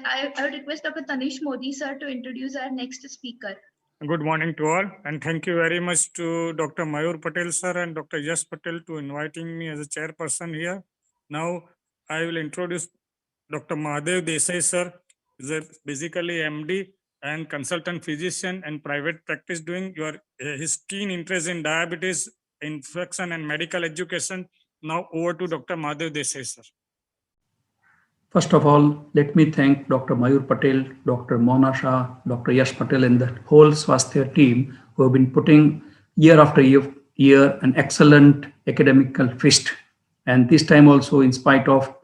I would request Dr. Tanish Modi, sir, to introduce our next speaker. Good morning to all, and thank you very much to Dr. Mayur Patel sir and Dr. Yash Patel to inviting me as a chairperson here. Now I will introduce Dr. Mahadev Desai sir. Is a basically MD and consultant physician and private practice doing his keen interest in diabetes, infection and medical education. Now over to Dr. Mahadev Desai sir. First of all, let me thank Dr. Mayur Patel, Dr. Mona Shah, Dr. Yash Patel, and the whole Swasthya team who have been putting year after year an excellent academical feast. And this time also, in spite of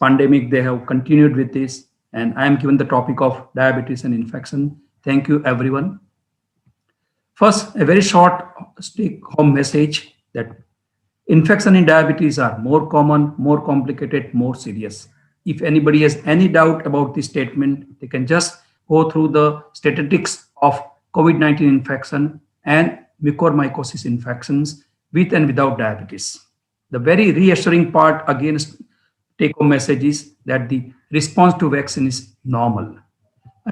pandemic, they have continued with this. And I am given the topic of diabetes and infection. Thank you, everyone. First, a very short take-home message that infection in diabetes are more common, more complicated, more serious. If anybody has any doubt about this statement, they can just go through the statistics of COVID-19 infection and mucormycosis infections with and without diabetes. The very reassuring part against take-home message is that the response to vaccine is normal.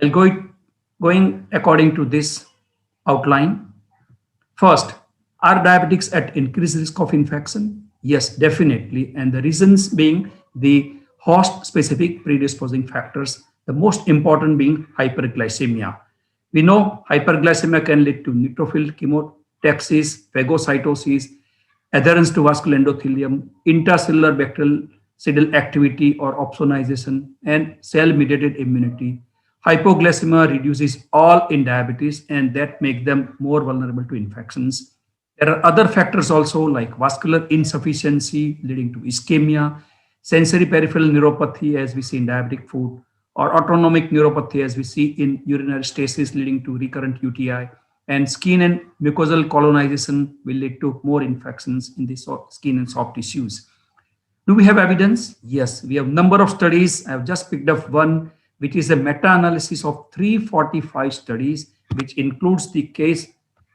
I'll going according to this outline. First, are diabetics at increased risk of infection? Yes, definitely. And the reasons being the host-specific predisposing factors, the most important being hyperglycemia. We know hyperglycemia can lead to neutrophil chemotaxis, phagocytosis, adherence to vascular endothelium, intracellular bactericidal activity or opsonization, and cell-mediated immunity. Hypoglycemia reduces all in diabetes, and that makes them more vulnerable to infections. There are other factors also like vascular insufficiency leading to ischemia, sensory peripheral neuropathy as we see in diabetic foot, or autonomic neuropathy as we see in urinary stasis leading to recurrent UTI, and skin and mucosal colonization will lead to more infections in the skin and soft tissues. Do we have evidence? Yes, we have number of studies. I have just picked up one, which is a meta-analysis of 345 studies, which includes the case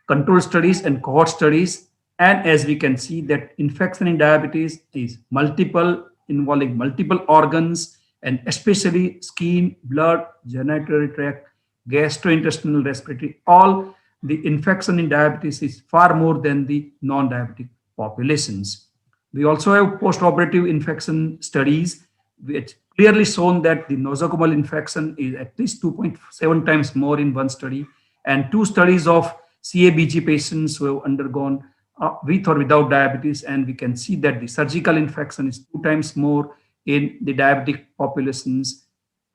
control studies and cohort studies. And as we can see that infection in diabetes is multiple, involving multiple organs, and especially skin, blood, genital tract, gastrointestinal, respiratory, all the infection in diabetes is far more than the non-diabetic populations. We also have post-operative infection studies, which clearly shown that the nosocomial infection is at least 2.7 times more in one study, and two studies of CABG patients who have undergone with or without diabetes, and we can see that the surgical infection is 2 times more in the diabetic populations.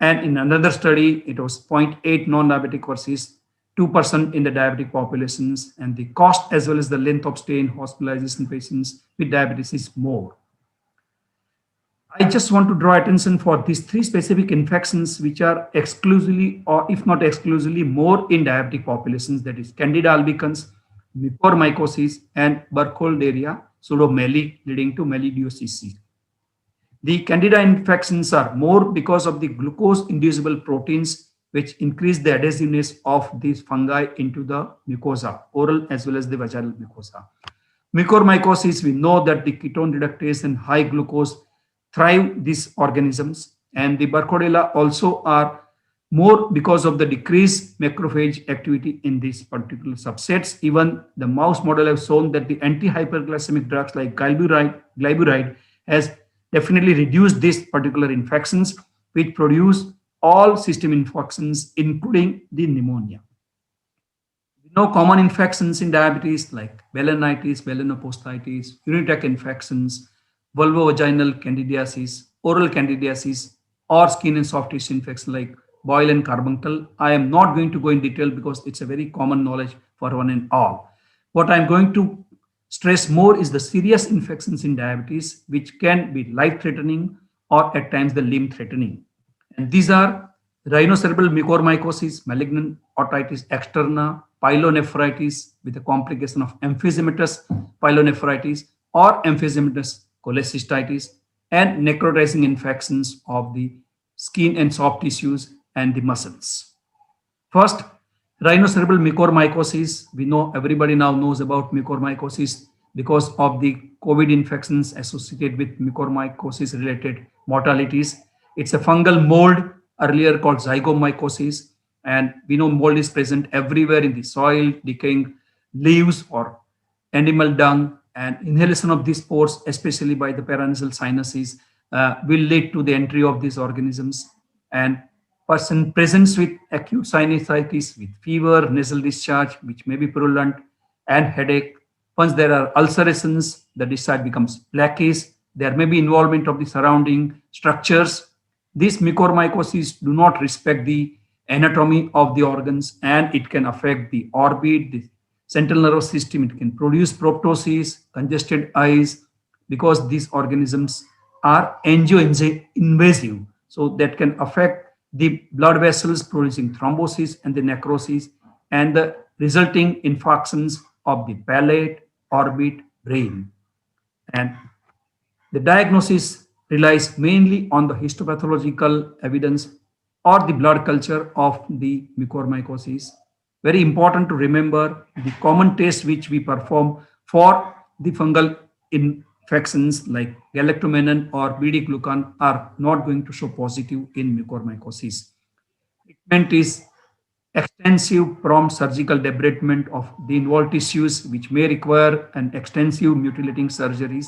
And in another study, it was 0.8 non-diabetic versus 2% in the diabetic populations, and the cost as well as the length of stay in hospitalization patients with diabetes is more. I just want to draw attention for these 3 specific infections which are exclusively or if not exclusively more in diabetic populations, that is Candida albicans, mucormycosis, and Burkholderia pseudomeli leading to melioidosis. The Candida infections are more because of the glucose-inducible proteins which increase the adhesiveness of these fungi into the mucosa, oral as well as the vaginal mucosa. Mucormycosis, we know that the ketone reductase and high glucose thrive these organisms, and the Burkholderia also are more because of the decreased macrophage activity in these particular subsets. Even the mouse model have shown that the anti-hyperglycemic drugs like glyburide has definitely reduced these particular infections, which produce all system infections, including the pneumonia. We know common infections in diabetes like balanitis, balanoposthitis, urinary tract infections, vulvovaginal candidiasis, oral candidiasis, or skin and soft tissue infection like boil and carbuncle. I am not going to go in detail because it's a very common knowledge for one and all. What I'm going to stress more is the serious infections in diabetes, which can be life-threatening or at times the limb-threatening. And these are rhinocerebral mucormycosis, malignant otitis externa, pyelonephritis with a complication of emphysematous pyelonephritis or emphysematous cholecystitis, and necrotizing infections of the skin and soft tissues and the muscles. First, rhinocerebral mucormycosis. We know everybody now knows about mucormycosis because of the COVID infections associated with mucormycosis related mortalities. It's a fungal mold earlier called zygomycosis. And we know mold is present everywhere in the soil, decaying leaves or animal dung, and inhalation of these pores, especially by the paranasal sinuses, will lead to the entry of these organisms. And person presents with acute sinusitis with fever, nasal discharge, which may be purulent, and headache. Once there are ulcerations, the discharge becomes blackish. There may be involvement of the surrounding structures. These mucormycosis do not respect the anatomy of the organs, and it can affect the orbit, the central nervous system. It can produce proptosis, congested eyes, because these organisms are angio-invasive. So that can affect the blood vessels, producing thrombosis and the necrosis, and the resulting infarctions of the palate, orbit, brain. And the diagnosis relies mainly on the histopathological evidence or the blood culture of the mucormycosis. Very important to remember, the common tests which we perform for the fungal infections like galactomannan or beta-glucan are not going to show positive in mucormycosis. Treatment is extensive prompt surgical debridement of the involved tissues, which may require an extensive mutilating surgeries.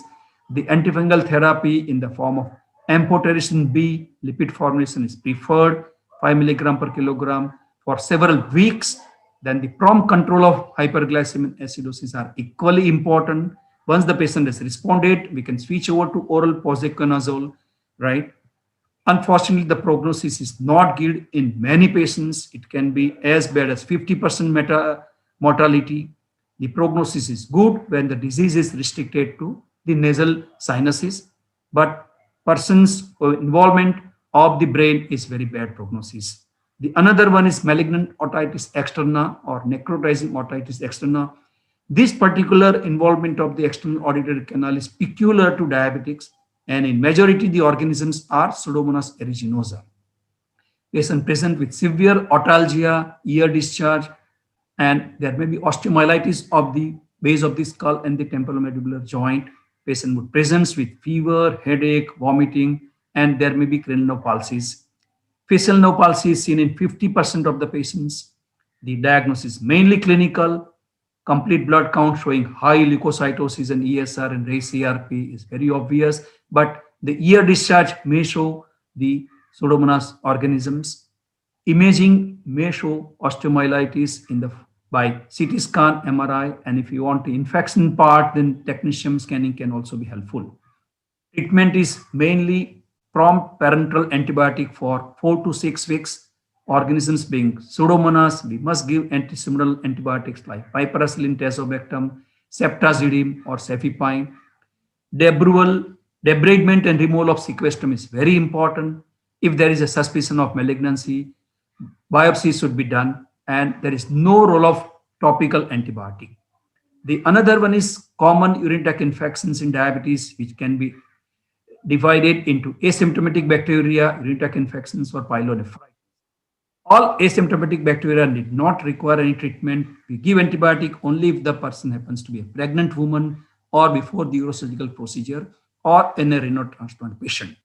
The antifungal therapy in the form of amphotericin B lipid formulation is preferred, 5 milligram per kilogram for several weeks. Then the prompt control of hyperglycemic acidosis are equally important. Once the patient has responded, we can switch over to oral posaconazole, right? Unfortunately, the prognosis is not good in many patients. It can be as bad as 50% mortality. The prognosis is good when the disease is restricted to the nasal sinuses, but persons' involvement of the brain is very bad prognosis. The another one is malignant otitis externa or necrotizing otitis externa. This particular involvement of the external auditory canal is peculiar to diabetics, and in majority the organisms are Pseudomonas aeruginosa. Patient present with severe otalgia, ear discharge, and there may be osteomyelitis of the base of the skull and the temporomandibular joint. Patient would present with fever, headache, vomiting, and there may be cranial nerve palsies. Facial nerve palsy is seen in 50% of the patients. The diagnosis is mainly clinical. Complete blood count showing high leukocytosis and ESR and raised CRP is very obvious, but the ear discharge may show the Pseudomonas organisms. Imaging may show osteomyelitis by CT scan, MRI, and if you want the infection part, then technetium scanning can also be helpful. Treatment is mainly prompt parenteral antibiotic for 4 to 6 weeks. Organisms being Pseudomonas, we must give antiseminal antibiotics like piperacillin tazobactam, ceftazidime, or cefepime. Debridement and removal of sequestrum is very important. If there is a suspicion of malignancy, biopsy should be done, and there is no role of topical antibiotic. The another one is common urine tract infections in diabetes, which can be divided into asymptomatic bacteria, urine tract infections, or pyelonephritis. All asymptomatic bacteria did not require any treatment. We give antibiotic only if the person happens to be a pregnant woman or before the neurosurgical procedure or in a renal transplant patient.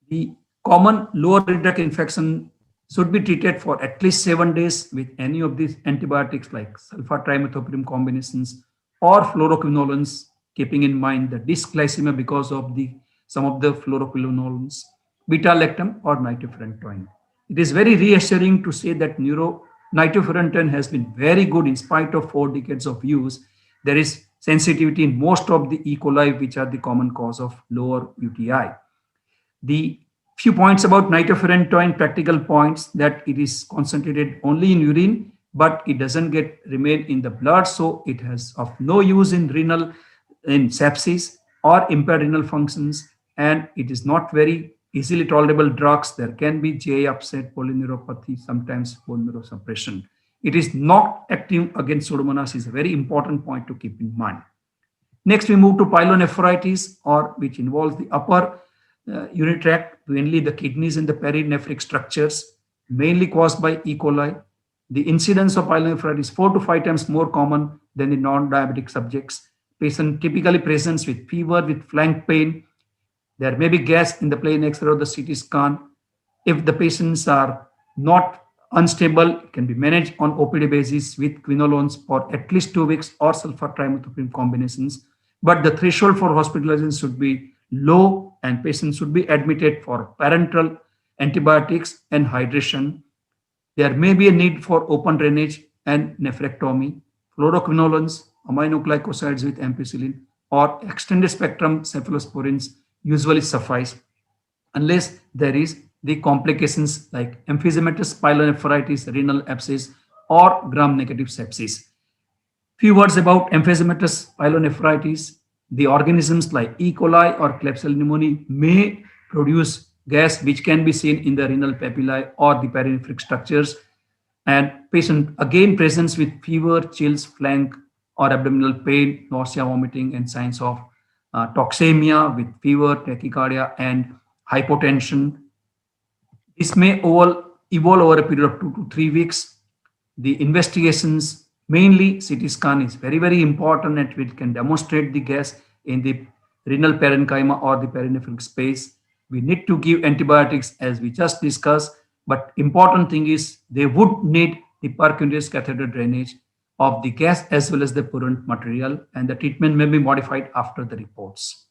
The common lower urine tract infection should be treated for at least 7 days with any of these antibiotics like sulfa-trimethoprim combinations or fluoroquinolones, keeping in mind the dysglycemia because of some of the fluoroquinolones, beta-lactam or nitrofurantoin. It is very reassuring to say that nitrofurantoin has been very good in spite of 4 decades of use. There is sensitivity in most of the E. coli, which are the common cause of lower UTI. The few points about nitrofurantoin, practical points, that it is concentrated only in urine, but it doesn't remain in the blood, so it has of no use in sepsis or impaired renal functions, and it is not very easily tolerable drugs. There can be GI upset, polyneuropathy, sometimes bone marrow suppression. It is not active against Pseudomonas is a very important point to keep in mind. Next, we move to pyelonephritis, which involves the upper urinary tract, mainly the kidneys and the perinephric structures, mainly caused by E. coli. The incidence of pyelonephritis is 4 to 5 times more common than in non-diabetic subjects. Patient typically presents with fever, with flank pain. There may be gas in the plain X-ray or the CT scan. If the patients are not unstable, it can be managed on OPD basis with quinolones for at least 2 weeks or sulfur trimethoprim combinations. But the threshold for hospitalization should be low and patients should be admitted for parenteral antibiotics and hydration. There may be a need for open drainage and nephrectomy, fluoroquinolones, aminoglycosides with ampicillin, or extended spectrum cephalosporins usually suffice unless there is the complications like emphysematous pyelonephritis, renal abscess, or gram-negative sepsis. Few words about emphysematous pyelonephritis. The organisms like E. coli or Klebsiella pneumoniae may produce gas which can be seen in the renal papillae or the perinephric structures. And patient again presents with fever, chills, flank or abdominal pain, nausea, vomiting, and signs of toxemia with fever, tachycardia, and hypotension. This may evolve over a period of 2 to 3 weeks. The investigations, mainly CT scan, is very, very important, and it can demonstrate the gas in the renal parenchyma or the perinephric space. We need to give antibiotics as we just discussed, but important thing is they would need the percutaneous catheter drainage of the gas as well as the purulent material, and the treatment may be modified after the reports.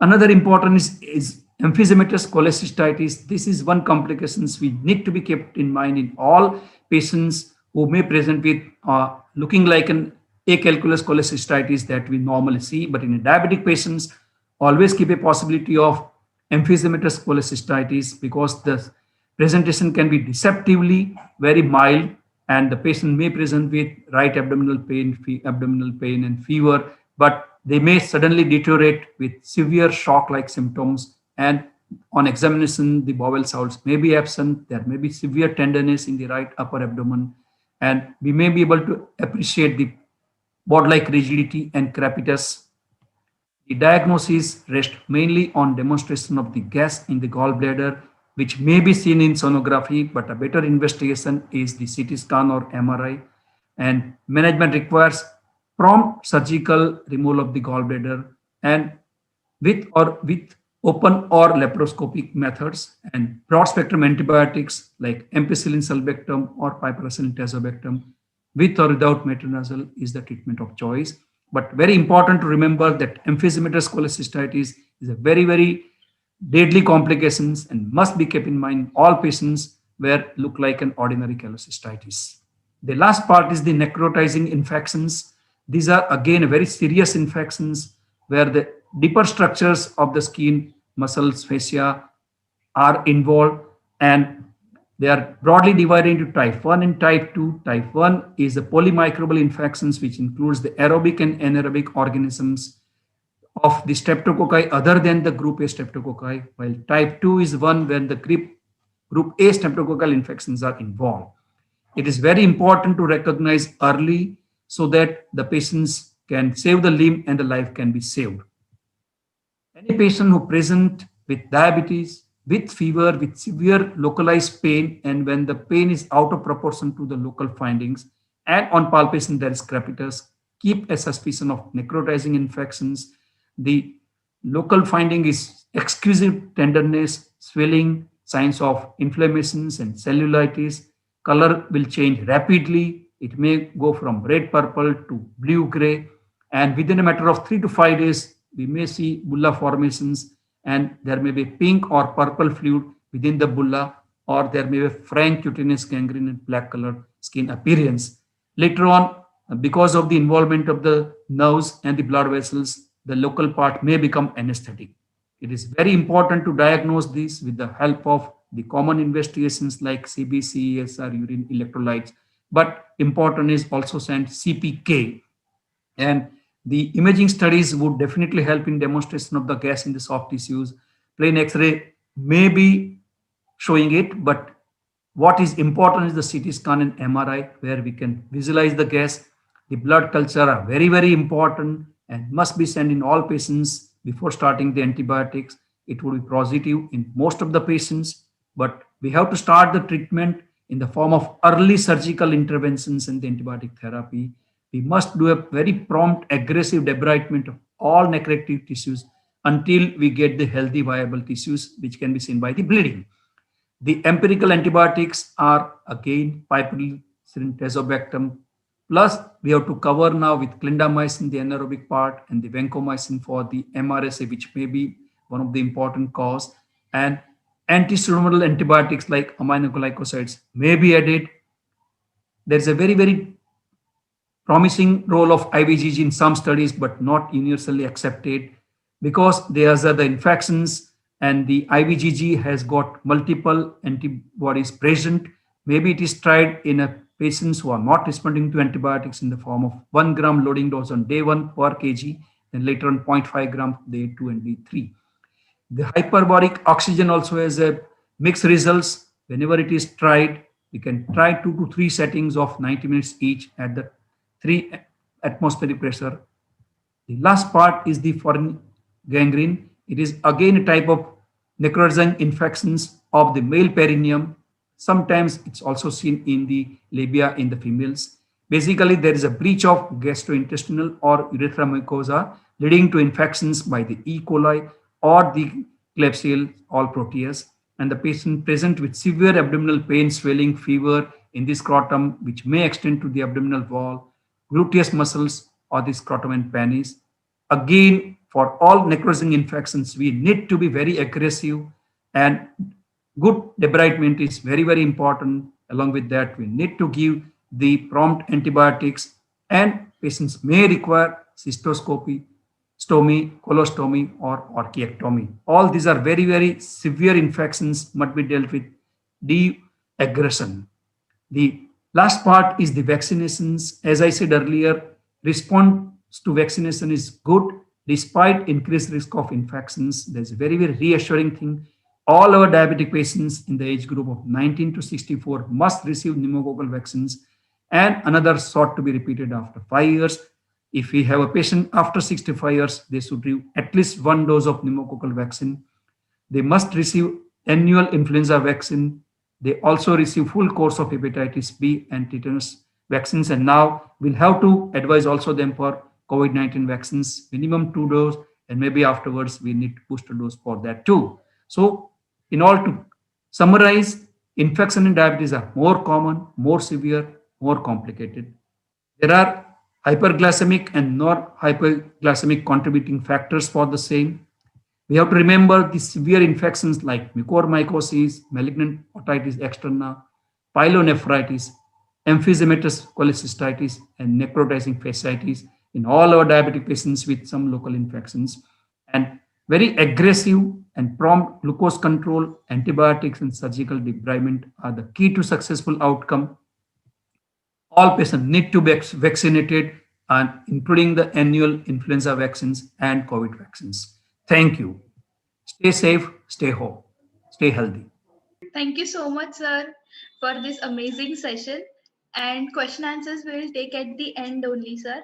Another important is emphysematous cholecystitis. This is one complications we need to be kept in mind in all patients who may present with looking like an acalculous cholecystitis that we normally see. But in diabetic patients, always keep a possibility of emphysematous cholecystitis because the presentation can be deceptively very mild, and the patient may present with right abdominal pain and fever, but they may suddenly deteriorate with severe shock-like symptoms, and on examination, the bowel sounds may be absent. There may be severe tenderness in the right upper abdomen, and we may be able to appreciate the board-like rigidity and crepitus. The diagnosis rests mainly on demonstration of the gas in the gallbladder, which may be seen in sonography, but a better investigation is the CT scan or MRI. And management requires prompt surgical removal of the gallbladder and with open or laparoscopic methods, and broad spectrum antibiotics like ampicillin sulbactam or piperacillin tazobactam with or without metronidazole is the treatment of choice. But very important to remember that emphysematous cholecystitis is a very, very deadly complications and must be kept in mind all patients where look like an ordinary cholecystitis. The last part is the necrotizing infections. These are again very serious infections where the deeper structures of the skin, muscles, fascia are involved, and they are broadly divided into type 1 and type 2. Type 1 is the polymicrobial infections, which includes the aerobic and anaerobic organisms of the streptococci other than the group A streptococci, while type 2 is one where the group A streptococcal infections are involved. It is very important to recognize early so that the patients can save the limb and the life can be saved. Any patient who present with diabetes, with fever, with severe localized pain, and when the pain is out of proportion to the local findings, and on palpation there is crepitus, keep a suspicion of necrotizing infections. The local finding is exquisite tenderness, swelling, signs of inflammations and cellulitis. Color will change rapidly. It may go from red purple to blue gray, and within a matter of 3 to 5 days we may see bulla formations, and there may be pink or purple fluid within the bulla, or there may be frank cutaneous gangrene and black colored skin appearance. Later on, because of the involvement of the nerves and the blood vessels, the local part may become anesthetic. It is very important to diagnose this with the help of the common investigations like CBC, ESR, urine electrolytes, but important is also sent CPK. And the imaging studies would definitely help in demonstration of the gas in the soft tissues. Plain X-ray may be showing it, but what is important is the CT scan and MRI where we can visualize the gas. The blood culture are very, very important and must be sent in all patients before starting the antibiotics. It would be positive in most of the patients, but we have to start the treatment in the form of early surgical interventions and the antibiotic therapy. We must do a very prompt, aggressive debridement of all necrotic tissues until we get the healthy, viable tissues, which can be seen by the bleeding. The empirical antibiotics are again piperacillin, tazobactam. Plus, we have to cover now with clindamycin, the anaerobic part, and the vancomycin for the MRSA, which may be one of the important cause. And antistomal antibiotics like aminoglycosides may be added. There's a very, very promising role of IVIG in some studies, but not universally accepted because there's the infections and the IVIG has got multiple antibodies present. Maybe it is tried in a patients who are not responding to antibiotics in the form of 1 gram loading dose on day 1 per kg, then later on 0.5 gram day 2 and day 3. The hyperbaric oxygen also has a mixed results. Whenever it is tried, we can try 2 to 3 settings of 90 minutes each at the 3 atmospheric pressure. The last part is the foreign gangrene. It is again a type of necrotizing infections of the male perineum. Sometimes it's also seen in the labia in the females. Basically, there is a breach of gastrointestinal or urethra mucosa leading to infections by the E. coli or the Klebsiella all proteus, and the patient present with severe abdominal pain, swelling, fever in the scrotum, which may extend to the abdominal wall, gluteus muscles, or the scrotum and penis. Again, for all necrotizing infections, we need to be very aggressive, and good debridement is very, very important. Along with that, we need to give the prompt antibiotics, and patients may require cystoscopy, stomy, colostomy, or orchiectomy. All these are very, very severe infections must be dealt with de-aggression. The last part is the vaccinations. As I said earlier, response to vaccination is good despite increased risk of infections. There's a very, very reassuring thing. All our diabetic patients in the age group of 19 to 64 must receive pneumococcal vaccines, and another shot to be repeated after 5 years. If we have a patient after 65 years, they should receive at least 1 dose of pneumococcal vaccine. They must receive annual influenza vaccine. They also receive full course of hepatitis B and tetanus vaccines. And now we'll have to advise also them for COVID-19 vaccines, minimum 2 doses, and maybe afterwards we need booster dose for that too. So in all, to summarize, infection and diabetes are more common, more severe, more complicated. There are hyperglycemic and non-hyperglycemic contributing factors for the same. We have to remember the severe infections like mucormycosis, malignant otitis externa, pyelonephritis, emphysematous cholecystitis, and necrotizing fasciitis in all our diabetic patients with some local infections. And very aggressive and prompt glucose control, antibiotics, and surgical debridement are the key to successful outcome. All patients need to be vaccinated, and including the annual influenza vaccines and COVID vaccines. Thank you. Stay safe, stay home, stay healthy. Thank you so much, sir, for this amazing session. And question answers we will take at the end only, sir.